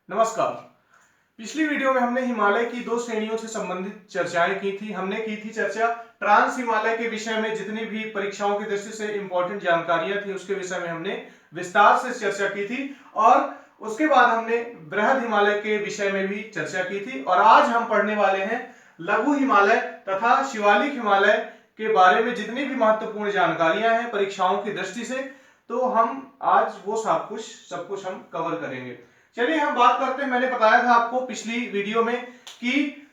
नमस्कार। पिछली वीडियो में हमने हिमालय की दो श्रेणियों से संबंधित चर्चाएं की थी। हमने की थी चर्चा ट्रांस हिमालय के विषय में, जितनी भी परीक्षाओं की दृष्टि से इंपॉर्टेंट जानकारियां थी उसके विषय में हमने विस्तार से चर्चा की थी, और उसके बाद हमने बृहद हिमालय के विषय में भी चर्चा की थी। और आज हम पढ़ने वाले हैं लघु हिमालय तथा शिवालिक हिमालय के बारे में जितनी भी महत्वपूर्ण जानकारियां हैं परीक्षाओं की दृष्टि से, तो हम आज वो सब कुछ हम कवर करेंगे। चलिए हम बात करते हैं। मैंने बताया था आपको पिछली वीडियो में कि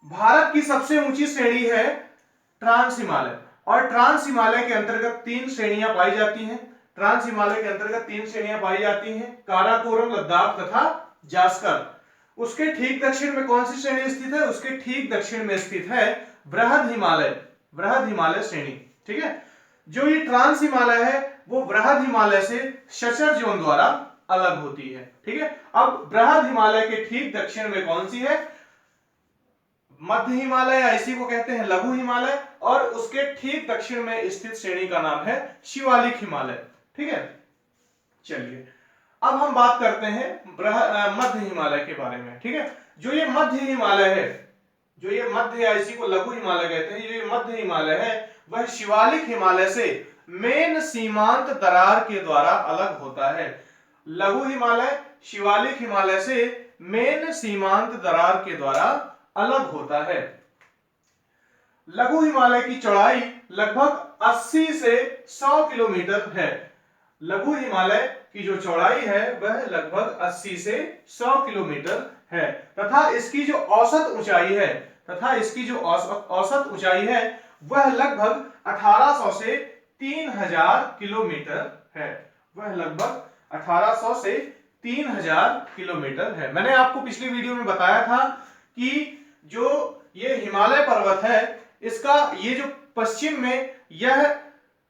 भारत की सबसे ऊंची श्रेणी है ट्रांस हिमालय, और ट्रांस हिमालय के अंतर्गत तीन श्रेणियां पाई जाती हैं। ट्रांस हिमालय के अंतर्गत तीन श्रेणियां पाई जाती हैं, काराकोरम, लद्दाख तथा जास्कर। उसके ठीक दक्षिण में कौन सी श्रेणी स्थित है? उसके ठीक दक्षिण में स्थित है बृहद हिमालय श्रेणी। ठीक है, जो ये ट्रांस हिमालय है वो बृहद हिमालय से शचर जोन द्वारा अलग होती है। ठीक है, अब बृहद हिमालय के ठीक दक्षिण में कौन सी है? मध्य हिमालय, या इसी को कहते हैं लघु हिमालय, और उसके ठीक दक्षिण में स्थित श्रेणी का नाम है शिवालिक हिमालय। ठीक है, चलिए अब हम बात करते हैं मध्य हिमालय के बारे में। ठीक है, जो ये मध्य हिमालय है, जो ये मध्य, या इसी को लघु हिमालय कहते हैं, ये मध्य हिमालय है वह शिवालिक हिमालय से मेन सीमांत दरार के द्वारा अलग होता है। लघु हिमालय शिवालिक हिमालय से मेन सीमांत दरार के द्वारा अलग होता है। लघु हिमालय की चौड़ाई लगभग 80 से 100 किलोमीटर है। लघु हिमालय की जो चौड़ाई है वह लगभग 80 से 100 किलोमीटर है, तथा इसकी जो औसत ऊंचाई है वह लगभग 1800 से 3000 किलोमीटर है। वह लगभग 1800 से 3000 किलोमीटर है। मैंने आपको पिछली वीडियो में बताया था कि जो ये हिमालय पर्वत है, इसका ये जो पश्चिम में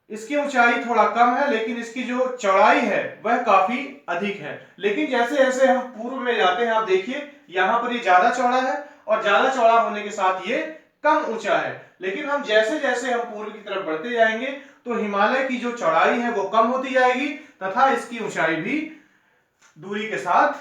इसकी ऊंचाई थोड़ा कम है, लेकिन इसकी जो चौड़ाई है वह काफी अधिक है। लेकिन जैसे जैसे हम पूर्व में जाते हैं, आप देखिए यहां पर ये ज्यादा चौड़ा है, और ज्यादा चौड़ा होने के साथ ये कम ऊंचा है। लेकिन हम जैसे जैसे हम पूर्व की तरफ बढ़ते जाएंगे तो हिमालय की जो चौड़ाई है वो कम होती जाएगी, तथा इसकी ऊंचाई भी दूरी के साथ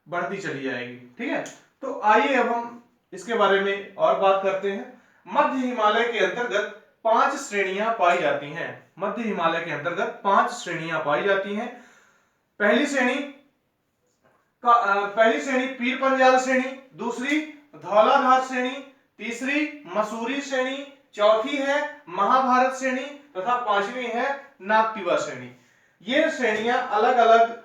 बढ़ती चली जाएगी। ठीक है, तो आइए अब हम इसके बारे में और बात करते हैं। मध्य हिमालय के अंतर्गत 5 श्रेणियां पाई जाती हैं। मध्य हिमालय के अंतर्गत 5 श्रेणियां पाई जाती हैं। पहली श्रेणी पीर पंजाल श्रेणी, दूसरी धौलाधार श्रेणी, तीसरी मसूरी श्रेणी, चौथी है महाभारत श्रेणी, तथा पांचवी है नागटिवा श्रेणी। ये श्रेणियां अलग अलग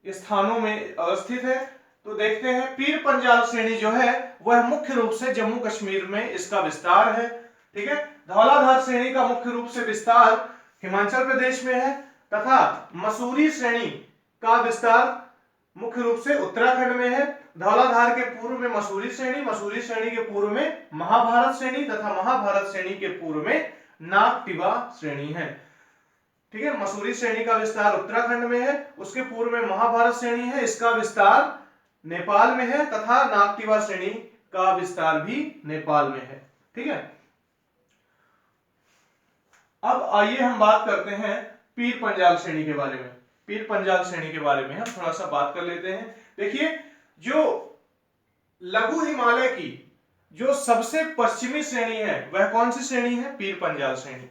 स्थानों में अवस्थित है। तो देखते हैं, पीर पंजाल श्रेणी जो है वह मुख्य रूप से जम्मू कश्मीर में इसका विस्तार है। ठीक है, धौलाधार श्रेणी का मुख्य रूप से विस्तार हिमाचल प्रदेश में है, तथा मसूरी श्रेणी का विस्तार मुख्य रूप से उत्तराखंड में है। धौलाधार के पूर्व में मसूरी श्रेणी के पूर्व में महाभारत श्रेणी, तथा महाभारत श्रेणी के पूर्व में नागटिवा श्रेणी है। ठीक है, मसूरी श्रेणी का विस्तार उत्तराखंड में है, उसके पूर्व में महाभारत श्रेणी है, इसका विस्तार नेपाल में है, तथा नागटिवा श्रेणी का विस्तार भी नेपाल में है। ठीक है, अब आइए हम बात करते हैं पीर पंजाल श्रेणी के बारे में। पीर पंजाल श्रेणी के बारे में हम थोड़ा सा बात कर लेते हैं। देखिए, जो लघु हिमालय की जो सबसे पश्चिमी श्रेणी है वह कौन सी श्रेणी है? पीर पंजाल श्रेणी।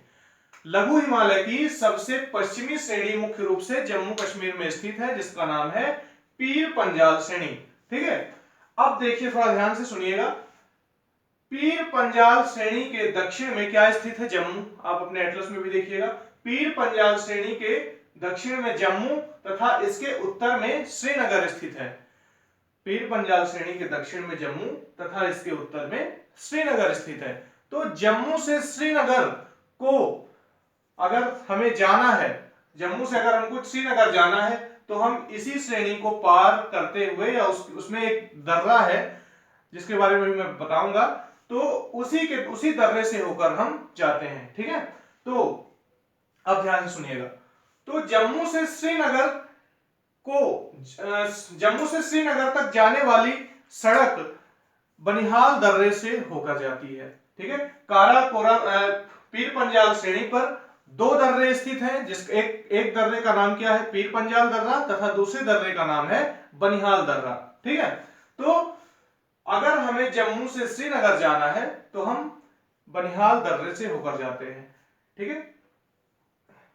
लघु हिमालय की सबसे पश्चिमी श्रेणी मुख्य रूप से जम्मू कश्मीर में स्थित है, जिसका नाम है पीर पंजाल श्रेणी। ठीक है, अब देखिए, थोड़ा ध्यान से सुनिएगा। पीर पंजाल श्रेणी के दक्षिण में क्या स्थित है? जम्मू। आप अपने एटलस में भी देखिएगा, पीर पंजाल श्रेणी के दक्षिण में जम्मू, तथा इसके उत्तर में श्रीनगर स्थित है। पीर पंजाल श्रेणी के दक्षिण में जम्मू, तथा इसके उत्तर में श्रीनगर स्थित है। तो जम्मू से श्रीनगर को अगर हमें जाना है, जम्मू से अगर हमको श्रीनगर जाना है, तो हम इसी श्रेणी को पार करते हुए, या उसमें एक दर्रा है जिसके बारे में भी मैं बताऊंगा, तो उसी दर्रे से होकर हम जाते हैं। ठीक है, तो अब ध्यान से सुनिएगा। तो जम्मू से श्रीनगर तक जाने वाली सड़क बनिहाल दर्रे से होकर जाती है। ठीक है, काराकोरम पीर पंजाल श्रेणी पर दो दर्रे स्थित हैं, एक दर्रे का नाम क्या है, पीर पंजाल दर्रा, तथा दूसरे दर्रे का नाम है बनिहाल दर्रा। ठीक है, तो अगर हमें जम्मू से श्रीनगर जाना है तो हम बनिहाल दर्रे से होकर जाते हैं। ठीक है,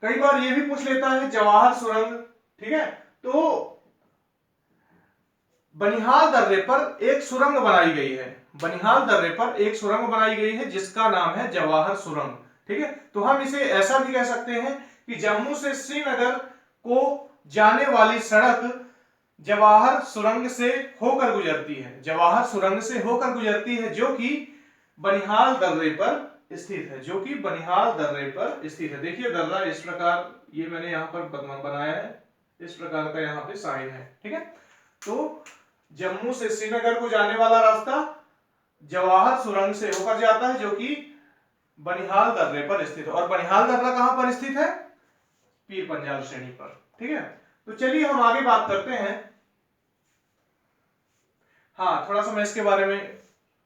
कई बार यह भी पूछ लेता है जवाहर सुरंग। ठीक है, तो बनिहाल दर्रे पर एक सुरंग बनाई गई है, बनिहाल दर्रे पर एक सुरंग बनाई गई है जिसका नाम है जवाहर सुरंग। ठीक है, तो हम इसे ऐसा भी कह सकते हैं कि जम्मू से श्रीनगर को जाने वाली सड़क जवाहर सुरंग से होकर गुजरती है, जवाहर सुरंग से होकर गुजरती है, जो कि बनिहाल दर्रे पर स्थित है, जो कि बनिहाल दर्रे पर स्थित है। देखिए दर्रा इस प्रकार, ये मैंने यहाँ पर बनाया है, इस प्रकार का यहाँ पे साइन है। ठीक है, तो जम्मू से श्रीनगर को जाने वाला रास्ता जवाहर सुरंग से होकर जाता है, जो कि बनिहाल दर्रे पर स्थित है। और बनिहाल दर्रा कहां पर स्थित है, पीर पंजाल श्रेणी पर। ठीक है, तो चलिए हम आगे बात करते हैं। हाँ, थोड़ा सा मैं इसके बारे में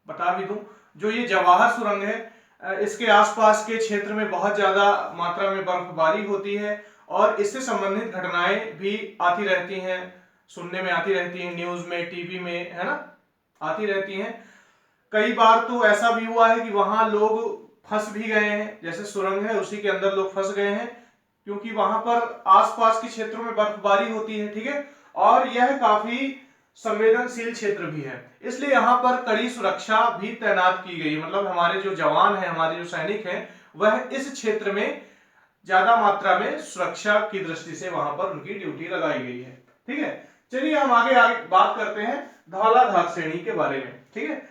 बता भी दूं, जो ये जवाहर सुरंग है, इसके आसपास के क्षेत्र में बहुत ज्यादा मात्रा में बर्फबारी होती है और इससे संबंधित घटनाएं भी आती रहती हैं, सुनने में आती रहती हैं, न्यूज में, टीवी में, है ना, आती रहती हैं। कई बार तो ऐसा भी हुआ है कि वहां लोग फंस भी गए हैं, जैसे सुरंग है उसी के अंदर लोग फंस गए हैं, क्योंकि वहां पर आसपास के क्षेत्रों में बर्फबारी होती है। ठीक है, और यह काफी संवेदनशील क्षेत्र भी है, इसलिए यहाँ पर कड़ी सुरक्षा भी तैनात की गई है। मतलब हमारे जो जवान हैं, हमारे जो सैनिक हैं, वह इस क्षेत्र में ज्यादा मात्रा में सुरक्षा की दृष्टि से वहां पर उनकी ड्यूटी लगाई गई है। ठीक है, चलिए हम आगे बात करते हैं धौलाधार श्रेणी के बारे में। ठीक है,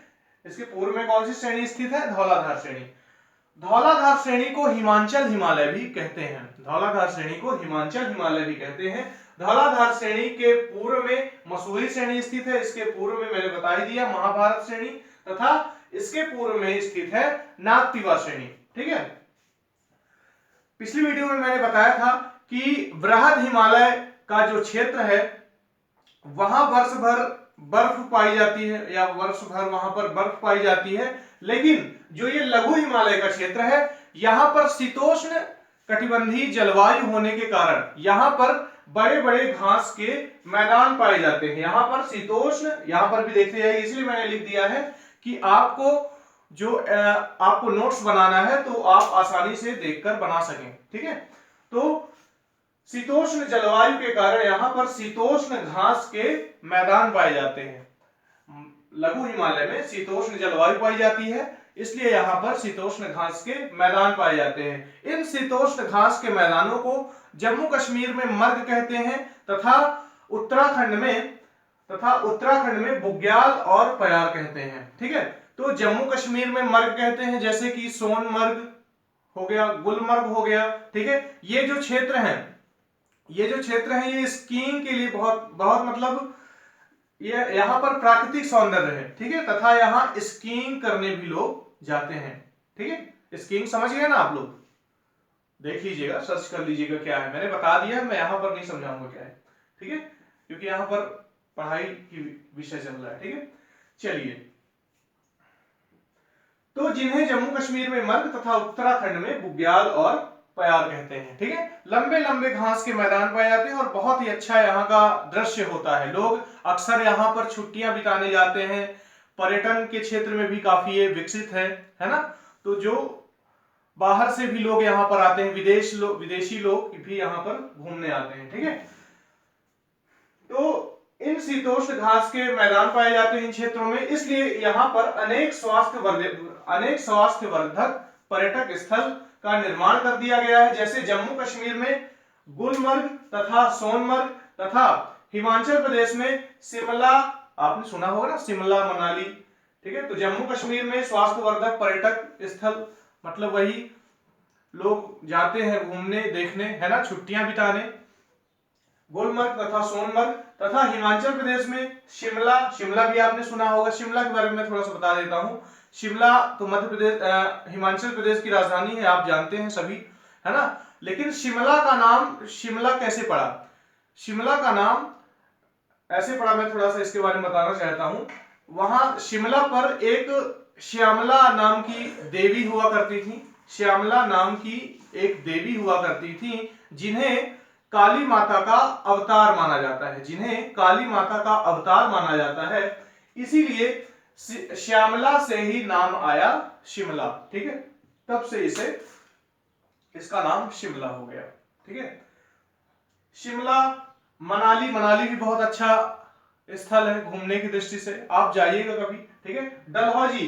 इसके पूर्व में कौन सी श्रेणी स्थित है, धौलाधार श्रेणी। धौलाधार श्रेणी को हिमांचल हिमालय भी कहते हैं, धौलाधार श्रेणी को हिमांचल हिमालय भी कहते हैं। धौलाधार श्रेणी के पूर्व में मसूरी श्रेणी स्थित है, इसके पूर्व में मैंने बता ही दिया महाभारत श्रेणी, तथा इसके पूर्व में स्थित है नागतिवा श्रेणी। ठीक है, पिछली वीडियो में मैंने बताया था कि बृहद हिमालय का जो क्षेत्र है वहां वर्ष भर बर्फ पाई जाती है, या वर्ष भर वहां पर बर्फ पाई जाती है, लेकिन जो ये लघु हिमालय का क्षेत्र है, यहां पर शीतोष्ण कटिबंधीय जलवायु होने के कारण यहां पर बड़े बड़े घास के मैदान पाए जाते हैं। यहां पर शीतोष्ण, यहां पर भी देखते जाइए, इसलिए मैंने लिख दिया है कि आपको नोट्स बनाना है तो आप आसानी से देखकर बना सकें। ठीक है, तो शीतोष्ण जलवायु के कारण यहां पर शीतोष्ण घास के मैदान पाए जाते हैं। लघु हिमालय में शीतोष्ण जलवायु पाई जाती है, इसलिए यहां पर शीतोष्ण घास के मैदान पाए जाते हैं। इन शीतोष्ण घास के मैदानों को जम्मू कश्मीर में मर्ग कहते हैं, तथा उत्तराखंड में बुग्याल और पयार कहते हैं। ठीक है, तो जम्मू कश्मीर में मर्ग कहते हैं, जैसे कि सोनमर्ग हो गया, गुलमर्ग हो गया। ठीक है, ये जो क्षेत्र है ये स्कीइंग के लिए बहुत बहुत मतलब ये यहाँ पर प्राकृतिक सौंदर्य है। ठीक है, तथा यहाँ स्कीइंग करने भी लोग जाते हैं। ठीक है, स्कीइंग समझ गए ना आप लोग, देख लीजिएगा, सर्च कर लीजिएगा क्या है, मैंने बता दिया, मैं यहाँ पर नहीं समझाऊंगा क्या है। ठीक है, क्योंकि यहाँ पर पढ़ाई की विषय चल रहा है। ठीक है, चलिए, तो जिन्हें जम्मू कश्मीर में मर्ग तथा उत्तराखंड में बुग्याल और पयार कहते हैं। ठीक है, लंबे लंबे घास के मैदान पाए जाते हैं और बहुत ही अच्छा यहाँ का दृश्य होता है। लोग अक्सर यहाँ पर छुट्टियां बिताने जाते हैं, पर्यटन के क्षेत्र में भी काफी ये विकसित है ना, तो जो बाहर से भी लोग यहाँ पर आते हैं, विदेशी लोग भी यहाँ पर घूमने आते हैं। ठीक है, तो इन शीतोष्ण घास के मैदान पाए जाते हैं इन क्षेत्रों में, इसलिए यहाँ पर अनेक स्वास्थ्यवर्धक पर्यटक स्थल का निर्माण कर दिया गया है, जैसे जम्मू कश्मीर में गुलमर्ग तथा सोनमर्ग, तथा हिमाचल प्रदेश में शिमला, आपने सुना होगा ना, शिमला मनाली। ठीक है, तो जम्मू कश्मीर में स्वास्थ्यवर्धक पर्यटक स्थल मतलब वही लोग जाते हैं घूमने, देखने, है ना, छुट्टियां बिताने, गुलमर्ग तथा सोनमर्ग, तथा हिमाचल प्रदेश में शिमला भी आपने सुना होगा। शिमला के बारे में थोड़ा सा बता देता हूं। शिमला तो मध्य प्रदेश, हिमाचल प्रदेश की राजधानी है, आप जानते हैं सभी, है ना, लेकिन शिमला का नाम शिमला कैसे पड़ा, शिमला का नाम ऐसे पड़ा, मैं थोड़ा सा इसके बारे में बताना चाहता हूं। वहां शिमला पर एक श्यामला नाम की देवी हुआ करती थी, श्यामला नाम की एक देवी हुआ करती थी, जिन्हें काली माता का अवतार माना जाता है, जिन्हें काली माता का अवतार माना जाता है, इसीलिए श्यामला से ही नाम आया शिमला। ठीक है, तब से इसका नाम शिमला हो गया। ठीक है, शिमला, मनाली, मनाली भी बहुत अच्छा स्थल है घूमने की दृष्टि से, आप जाइएगा कभी। ठीक है, डलहौजी,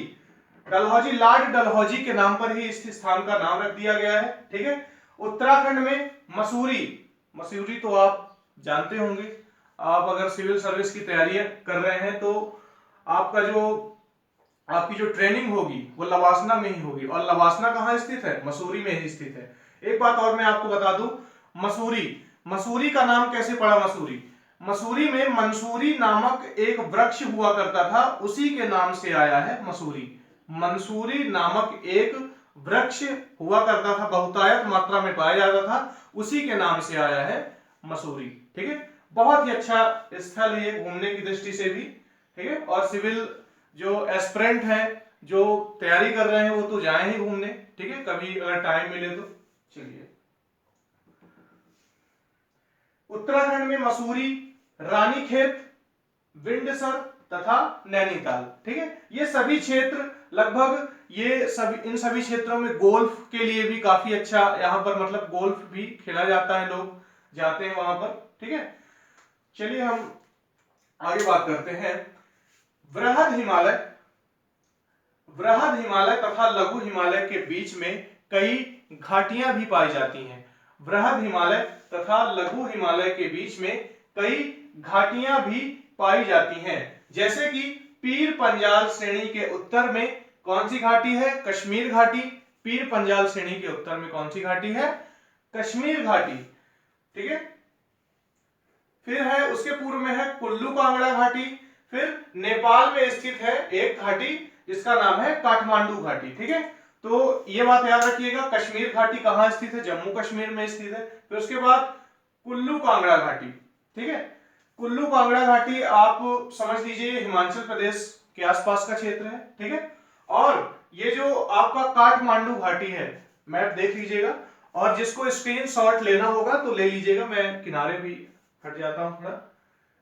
डलहौजी लॉर्ड डलहौजी के नाम पर ही इस स्थान का नाम रख दिया गया है। ठीक है, उत्तराखंड में मसूरी, मसूरी तो आप जानते होंगे, आप अगर सिविल सर्विस की तैयारियां कर रहे हैं तो आपकी जो ट्रेनिंग होगी वो लवासना में ही होगी, और लवासना कहाँ स्थित है? मसूरी में ही स्थित है। एक बात और मैं आपको बता दूं, मसूरी, मसूरी का नाम कैसे पड़ा मसूरी? मसूरी में मंसूरी नामक एक वृक्ष हुआ करता था, उसी के नाम से आया है मसूरी। मंसूरी नामक एक वृक्ष हुआ करता था, बहुतायत मात्रा में पाया जाता था, उसी के नाम से आया है मसूरी। ठीक है, बहुत ही अच्छा स्थल है घूमने की दृष्टि से भी। ठीक है, और सिविल जो एस्पिरेंट है, जो तैयारी कर रहे हैं, वो तो जाए ही घूमने। ठीक है, कभी अगर टाइम मिले तो। चलिए, उत्तराखंड में मसूरी, रानीखेत, विंडसर तथा नैनीताल। ठीक है, ये सभी क्षेत्र लगभग इन सभी क्षेत्रों में गोल्फ के लिए भी काफी अच्छा, यहाँ पर मतलब गोल्फ भी खेला जाता है, लोग जाते हैं वहां पर। ठीक है, चलिए हम आगे बात करते हैं। वृहद हिमालय, वृहद हिमालय तथा लघु हिमालय के बीच में कई घाटियां भी पाई जाती हैं। वृहद हिमालय तथा लघु हिमालय के बीच में कई घाटियां भी पाई जाती हैं, जैसे कि पीर पंजाल श्रेणी के उत्तर में कौन सी घाटी है? कश्मीर घाटी। पीर पंजाल श्रेणी के उत्तर में कौन सी घाटी है? कश्मीर घाटी। ठीक है, फिर है उसके पूर्व में है कुल्लू कांगड़ा घाटी। फिर नेपाल में स्थित है एक घाटी जिसका नाम है काठमांडू घाटी। ठीक है, तो ये बात याद रखिएगा, कश्मीर घाटी कहां स्थित है? जम्मू कश्मीर में स्थित है। फिर उसके बाद कुल्लू कांगड़ा घाटी। ठीक है, कुल्लू कांगड़ा घाटी आप समझ लीजिए हिमाचल प्रदेश के आसपास का क्षेत्र है। ठीक है, और ये जो आपका काठमांडू घाटी है, मैप देख लीजिएगा, और जिसको स्क्रीनशॉट लेना होगा तो ले लीजिएगा, मैं किनारे भी हट जाता हूं थोड़ा,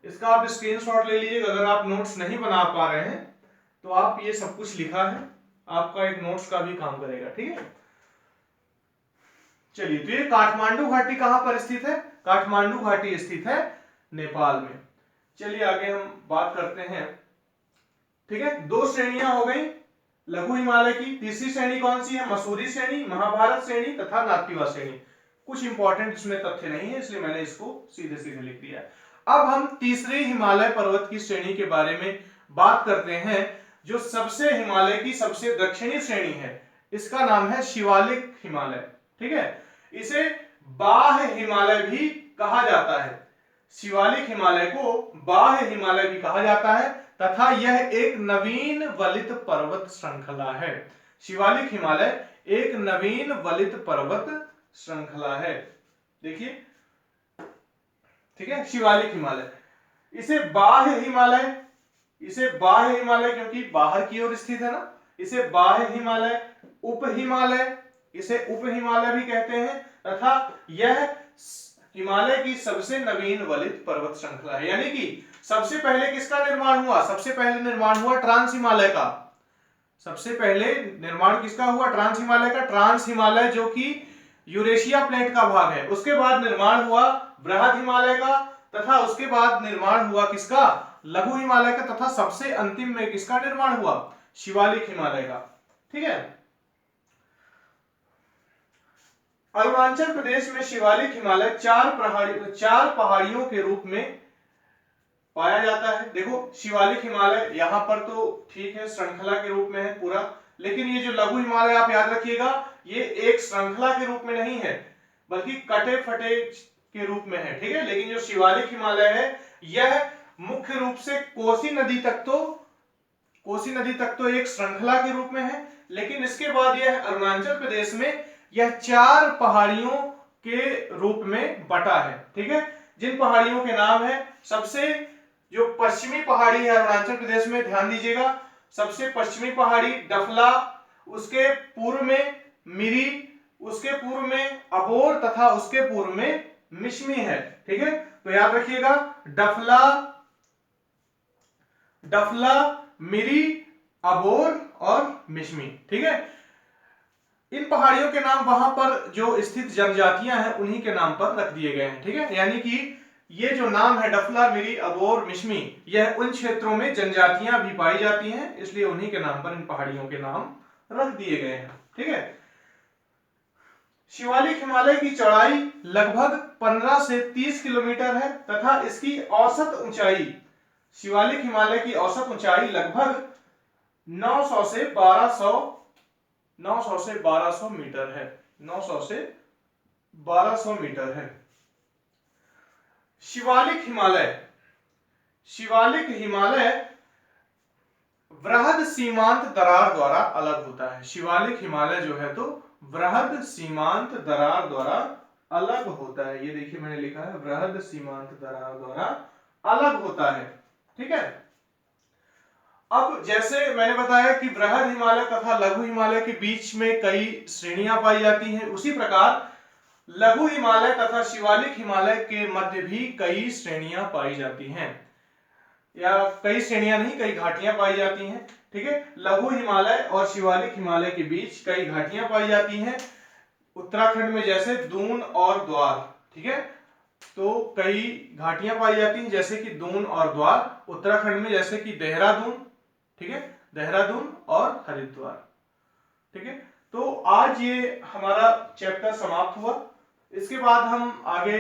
इसका आप स्क्रीनशॉट ले लीजिएगा। अगर आप नोट्स नहीं बना पा रहे हैं तो आप ये सब कुछ लिखा है, आपका एक नोट्स का भी काम करेगा। ठीक है, चलिए, तो ये काठमांडू घाटी कहां पर स्थित है? काठमांडू घाटी स्थित है नेपाल में। चलिए आगे हम बात करते हैं। ठीक है, दो श्रेणियां हो गई लघु हिमालय की। तीसरी श्रेणी कौन सी है? मसूरी श्रेणी, महाभारत श्रेणी तथा नाथ्यवा श्रेणी। कुछ इंपॉर्टेंट इसमें तथ्य नहीं है, इसलिए मैंने इसको सीधे सीधे लिख दिया। अब हम तीसरे हिमालय पर्वत की श्रेणी के बारे में बात करते हैं, जो सबसे हिमालय की सबसे दक्षिणी श्रेणी है। इसका नाम है शिवालिक हिमालय। ठीक है, इसे बाह्य हिमालय भी कहा जाता है। शिवालिक हिमालय को बाह्य हिमालय भी कहा जाता है, तथा यह एक नवीन वलित पर्वत श्रृंखला है। शिवालिक हिमालय एक नवीन वलित पर्वत श्रृंखला है। देखिए, ठीक है, शिवालिक हिमालय, इसे बाह्य हिमालय क्योंकि बाहर की ओर स्थित है ना, इसे बाह्य हिमालय, उप हिमालय, इसे उप हिमालय भी कहते हैं, तथा यह हिमालय की सबसे नवीन वलित पर्वत श्रृंखला है। यानी कि सबसे पहले किसका निर्माण हुआ? सबसे पहले निर्माण हुआ ट्रांस हिमालय का। सबसे पहले निर्माण किसका हुआ? ट्रांस हिमालय का। ट्रांस हिमालय जो कि यूरेशिया प्लेट का भाग है। उसके बाद निर्माण हुआ बृहद हिमालय का, तथा उसके बाद निर्माण हुआ किसका? लघु हिमालय का, तथा सबसे अंतिम में किसका निर्माण हुआ? शिवालिक हिमालय का। ठीक है, अरुणाचल प्रदेश में शिवालिक हिमालय चार पहाड़ियों के रूप में पाया जाता है। देखो, शिवालिक हिमालय यहां पर तो ठीक है श्रृंखला के रूप में है पूरा, लेकिन ये जो लघु हिमालय आप याद रखिएगा, ये एक श्रृंखला के रूप में नहीं है, बल्कि कटे फटे के रूप में है। ठीक है, लेकिन जो शिवालिक हिमालय है यह मुख्य रूप से कोसी नदी तक तो एक श्रृंखला के रूप में है, लेकिन इसके बाद यह अरुणाचल प्रदेश में यह 4 पहाड़ियों के रूप में बटा है। ठीक है, जिन पहाड़ियों के नाम है, सबसे जो पश्चिमी पहाड़ी है अरुणाचल प्रदेश में, ध्यान दीजिएगा, सबसे पश्चिमी पहाड़ी डफला, उसके पूर्व में मिरी, उसके पूर्व में अबोर तथा उसके पूर्व में मिश्मी है। ठीक है, तो याद रखिएगा डफला, डफला, मिरी, अबोर और मिश्मी। ठीक है, इन पहाड़ियों के नाम वहां पर जो स्थित जनजातियां हैं उन्हीं के नाम पर रख दिए गए हैं। ठीक है, यानी कि ये जो नाम है डफला, मिरी, अबोर, मिश्मी, यह उन क्षेत्रों में जनजातियां भी पाई जाती हैं, इसलिए उन्हीं के नाम पर इन पहाड़ियों के नाम रख दिए गए हैं। ठीक है, शिवालिक हिमालय की चौड़ाई लगभग 15 से 30 किलोमीटर है तथा इसकी औसत ऊंचाई, शिवालिक हिमालय की औसत ऊंचाई लगभग 900 से 1200 मीटर है। 900 से 1200 मीटर है। शिवालिक हिमालय, शिवालिक हिमालय वृहद सीमांत दरार द्वारा अलग होता है। शिवालिक हिमालय जो है तो वृहद सीमांत दरार द्वारा अलग होता है। ये देखिए मैंने लिखा है वृहद सीमांत दरार द्वारा अलग होता है। ठीक है, अब जैसे मैंने बताया कि वृहद हिमालय तथा लघु हिमालय के बीच में कई श्रेणियां पाई जाती हैं, उसी प्रकार लघु हिमालय तथा शिवालिक हिमालय के मध्य भी कई श्रेणियां पाई जाती हैं, या कई श्रेणियां नहीं, कई घाटियां पाई जाती हैं। ठीक है, लघु हिमालय और शिवालिक हिमालय के बीच कई घाटियां पाई जाती हैं। उत्तराखंड में जैसे दून और द्वार, ठीक है, तो कई घाटियां पाई जाती हैं जैसे कि दून और द्वार। उत्तराखंड में जैसे कि देहरादून, ठीक है, देहरादून और हरिद्वार। ठीक है, तो आज ये हमारा चैप्टर समाप्त हुआ। इसके बाद हम आगे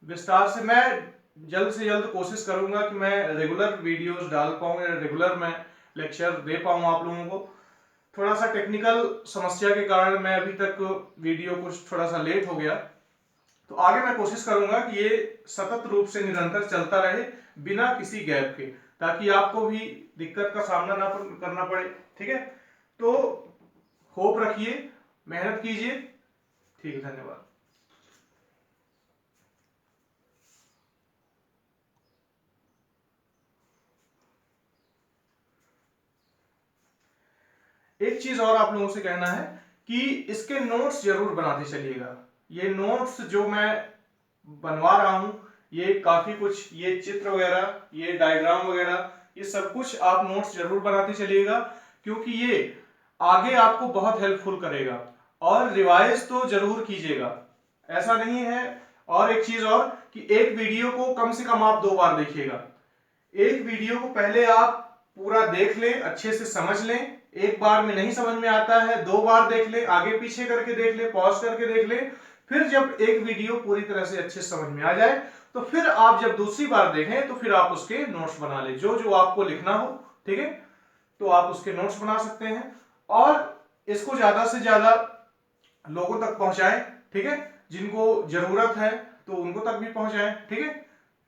विस्तार से, मैं जल्द से जल्द कोशिश करूंगा कि मैं रेगुलर वीडियोस डाल पाऊं या रेगुलर मैं लेक्चर दे पाऊं आप लोगों को। थोड़ा सा टेक्निकल समस्या के कारण मैं अभी तक वीडियो कुछ थोड़ा सा लेट हो गया, तो आगे मैं कोशिश करूंगा कि ये सतत रूप से निरंतर चलता रहे बिना किसी गैप के, ताकि आपको भी दिक्कत का सामना ना करना पड़े। ठीक है, तो होप रखिए, मेहनत कीजिए। ठीक है, धन्यवाद। एक चीज और आप लोगों से कहना है कि इसके नोट्स जरूर बनाते चलिएगा। ये नोट्स जो मैं बनवा रहा हूं, ये काफी कुछ, ये चित्र वगैरह, ये डायग्राम वगैरह, ये सब कुछ आप नोट्स जरूर बनाते चलिएगा, क्योंकि ये आगे आपको बहुत हेल्पफुल करेगा। और रिवाइज तो जरूर कीजिएगा, ऐसा नहीं है। और एक चीज और कि एक वीडियो को कम से कम आप 2 बार देखिएगा। एक वीडियो को पहले आप पूरा देख लें, अच्छे से समझ लें। एक बार में नहीं समझ में आता है, 2 बार देख लें, आगे पीछे करके देख लें, पॉज करके देख लें। फिर जब एक वीडियो पूरी तरह से अच्छे समझ में आ जाए तो फिर आप जब दूसरी बार देखें तो फिर आप उसके नोट्स बना लें, जो जो आपको लिखना हो। ठीक है, तो आप उसके नोट्स बना सकते हैं और इसको ज्यादा से ज्यादा लोगों तक पहुंचाएं। ठीक है, जिनको जरूरत है तो उनको तक भी पहुंचाएं। ठीक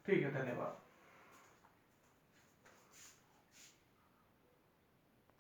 है, धन्यवाद।